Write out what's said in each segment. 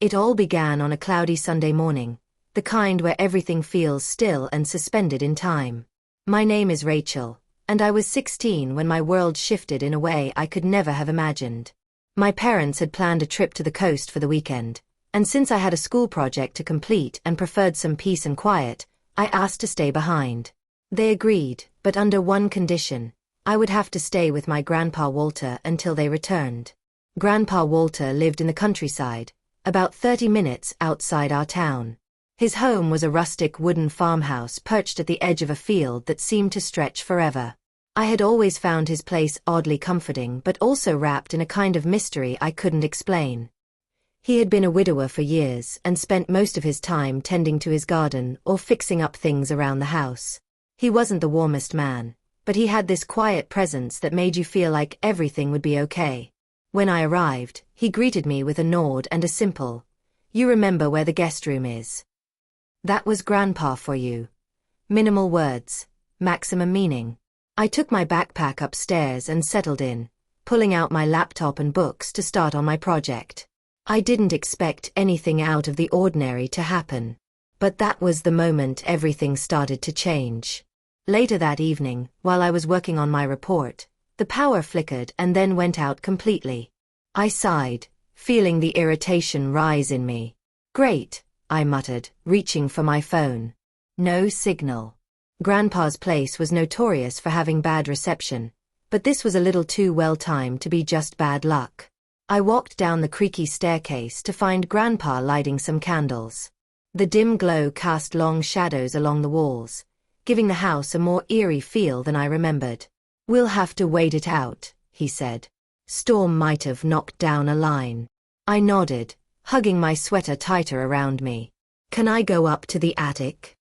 It all began on a cloudy Sunday morning, the kind where everything feels still and suspended in time. My name is Rachel, and I was 16 when my world shifted in a way I could never have imagined. My parents had planned a trip to the coast for the weekend, and since I had a school project to complete and preferred some peace and quiet, I asked to stay behind. They agreed, but under one condition: I would have to stay with my Grandpa Walter until they returned. Grandpa Walter lived in the countryside, about 30 minutes outside our town. His home was a rustic wooden farmhouse perched at the edge of a field that seemed to stretch forever. I had always found his place oddly comforting, but also wrapped in a kind of mystery I couldn't explain. He had been a widower for years and spent most of his time tending to his garden or fixing up things around the house. He wasn't the warmest man, but he had this quiet presence that made you feel like everything would be okay. When I arrived, he greeted me with a nod and a simple, "You remember where the guest room is?" That was Grandpa for you. Minimal words, maximum meaning. I took my backpack upstairs and settled in, pulling out my laptop and books to start on my project. I didn't expect anything out of the ordinary to happen. But that was the moment everything started to change. Later that evening, while I was working on my report, the power flickered and then went out completely. I sighed, feeling the irritation rise in me. "Great," I muttered, reaching for my phone. No signal. Grandpa's place was notorious for having bad reception, but this was a little too well-timed to be just bad luck. I walked down the creaky staircase to find Grandpa lighting some candles. The dim glow cast long shadows along the walls, giving the house a more eerie feel than I remembered. "We'll have to wait it out," he said. "Storm might have knocked down a line." I nodded, hugging my sweater tighter around me. "Can I go up to the attic?"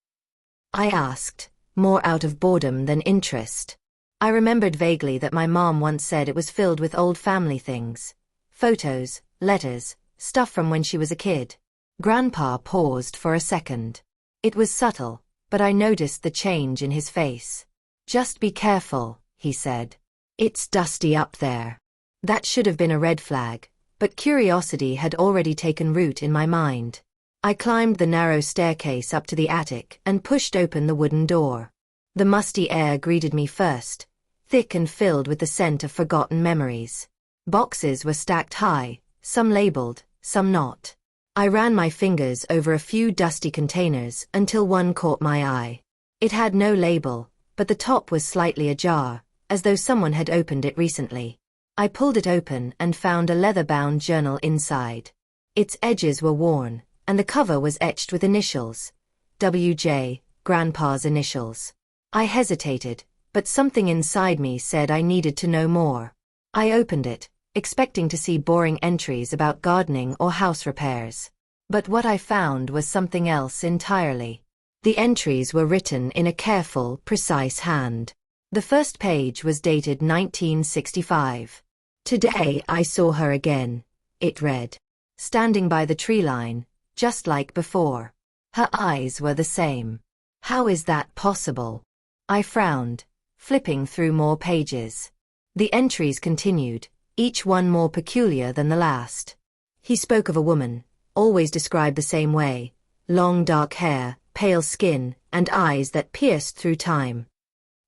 I asked, more out of boredom than interest. I remembered vaguely that my mom once said it was filled with old family things. Photos, letters, stuff from when she was a kid. Grandpa paused for a second. It was subtle, but I noticed the change in his face. "Just be careful," he said. "It's dusty up there." That should have been a red flag, but curiosity had already taken root in my mind. I climbed the narrow staircase up to the attic and pushed open the wooden door. The musty air greeted me first, thick and filled with the scent of forgotten memories. Boxes were stacked high, some labeled, some not. I ran my fingers over a few dusty containers until one caught my eye. It had no label, but the top was slightly ajar, as though someone had opened it recently. I pulled it open and found a leather-bound journal inside. Its edges were worn, and the cover was etched with initials. W.J., Grandpa's initials. I hesitated, but something inside me said I needed to know more. I opened it, expecting to see boring entries about gardening or house repairs. But what I found was something else entirely. The entries were written in a careful, precise hand. The first page was dated 1965. "Today I saw her again," it read. "Standing by the tree line, just like before. Her eyes were the same. How is that possible?" I frowned, flipping through more pages. The entries continued, each one more peculiar than the last. He spoke of a woman, always described the same way: long dark hair, pale skin, and eyes that pierced through time.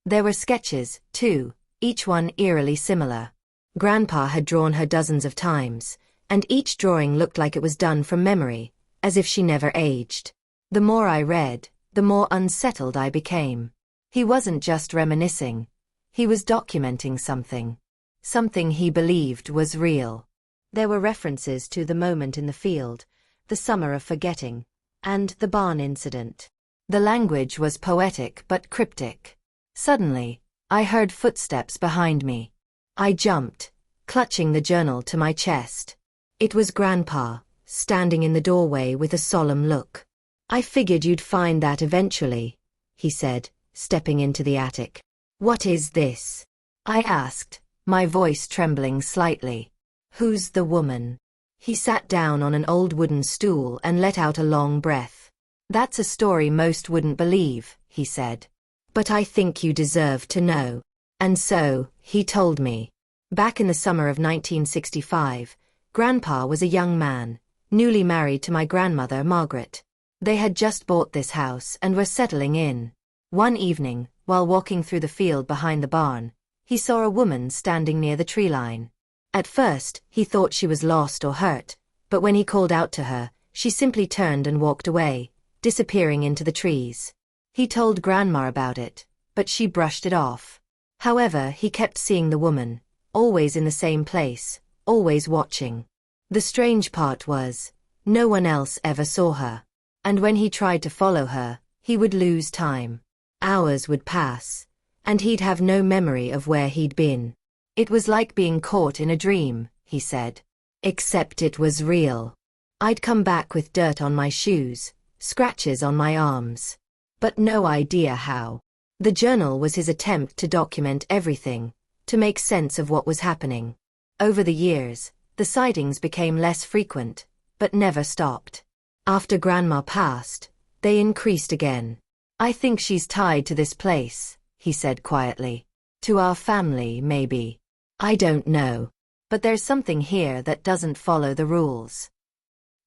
There were sketches, too, each one eerily similar. Grandpa had drawn her dozens of times, and each drawing looked like it was done from memory, as if she never aged. The more I read, the more unsettled I became. He wasn't just reminiscing. He was documenting something. Something he believed was real. There were references to the moment in the field, the summer of forgetting, and the barn incident. The language was poetic but cryptic. Suddenly, I heard footsteps behind me. I jumped, clutching the journal to my chest. It was Grandpa, standing in the doorway with a solemn look. "I figured you'd find that eventually," he said, stepping into the attic. "What is this?" I asked, my voice trembling slightly. "Who's the woman?" He sat down on an old wooden stool and let out a long breath. "That's a story most wouldn't believe," he said. "But I think you deserve to know." And so, he told me. Back in the summer of 1965, Grandpa was a young man, newly married to my grandmother, Margaret. They had just bought this house and were settling in. One evening, while walking through the field behind the barn, he saw a woman standing near the tree line. At first, he thought she was lost or hurt, but when he called out to her, she simply turned and walked away, disappearing into the trees. He told Grandma about it, but she brushed it off. However, he kept seeing the woman, always in the same place, always watching. The strange part was, no one else ever saw her. And when he tried to follow her, he would lose time. Hours would pass, and he'd have no memory of where he'd been. It was like being caught in a dream, he said. Except it was real. I'd come back with dirt on my shoes, scratches on my arms. But no idea how. The journal was his attempt to document everything, to make sense of what was happening. Over the years, the sightings became less frequent, but never stopped. After Grandma passed, they increased again. I think she's tied to this place, he said quietly. To our family, maybe. I don't know. But there's something here that doesn't follow the rules.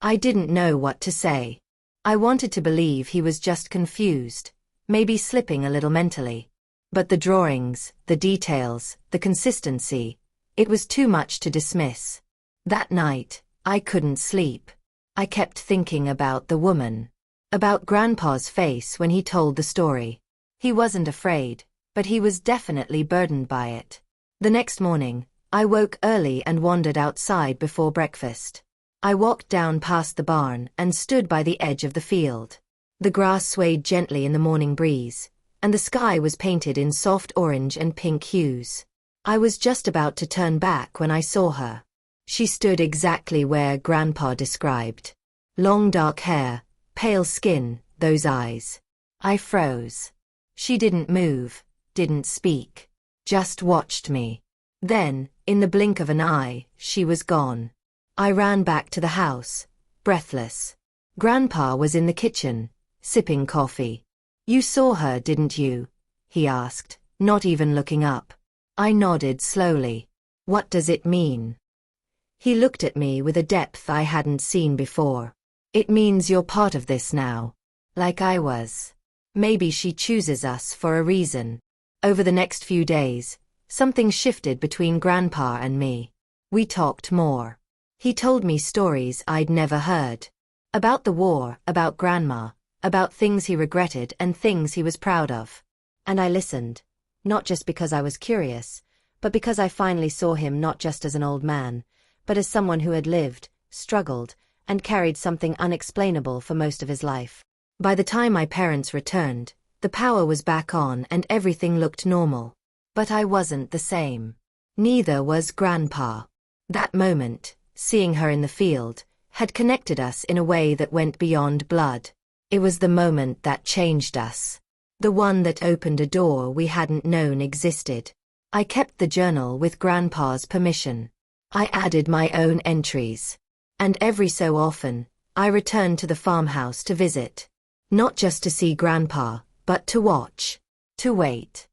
I didn't know what to say. I wanted to believe he was just confused, maybe slipping a little mentally. But the drawings, the details, the consistency, it was too much to dismiss. That night, I couldn't sleep. I kept thinking about the woman. About Grandpa's face when he told the story. He wasn't afraid, but he was definitely burdened by it. The next morning, I woke early and wandered outside before breakfast. I walked down past the barn and stood by the edge of the field. The grass swayed gently in the morning breeze, and the sky was painted in soft orange and pink hues. I was just about to turn back when I saw her. She stood exactly where Grandpa described. Long dark hair, pale skin, those eyes. I froze. She didn't move, didn't speak. Just watched me. Then, in the blink of an eye, she was gone. I ran back to the house, breathless. Grandpa was in the kitchen, sipping coffee. You saw her, didn't you? He asked, not even looking up. I nodded slowly. What does it mean? He looked at me with a depth I hadn't seen before. It means you're part of this now. Like I was. Maybe she chooses us for a reason. Over the next few days, something shifted between Grandpa and me. We talked more. He told me stories I'd never heard. About the war, about Grandma, about things he regretted and things he was proud of. And I listened, not just because I was curious, but because I finally saw him not just as an old man, but as someone who had lived, struggled, and carried something unexplainable for most of his life. By the time my parents returned, the power was back on and everything looked normal. But I wasn't the same. Neither was Grandpa. That moment, seeing her in the field, had connected us in a way that went beyond blood. It was the moment that changed us. The one that opened a door we hadn't known existed. I kept the journal with Grandpa's permission. I added my own entries. And every so often, I returned to the farmhouse to visit. Not just to see Grandpa, but to watch. To wait.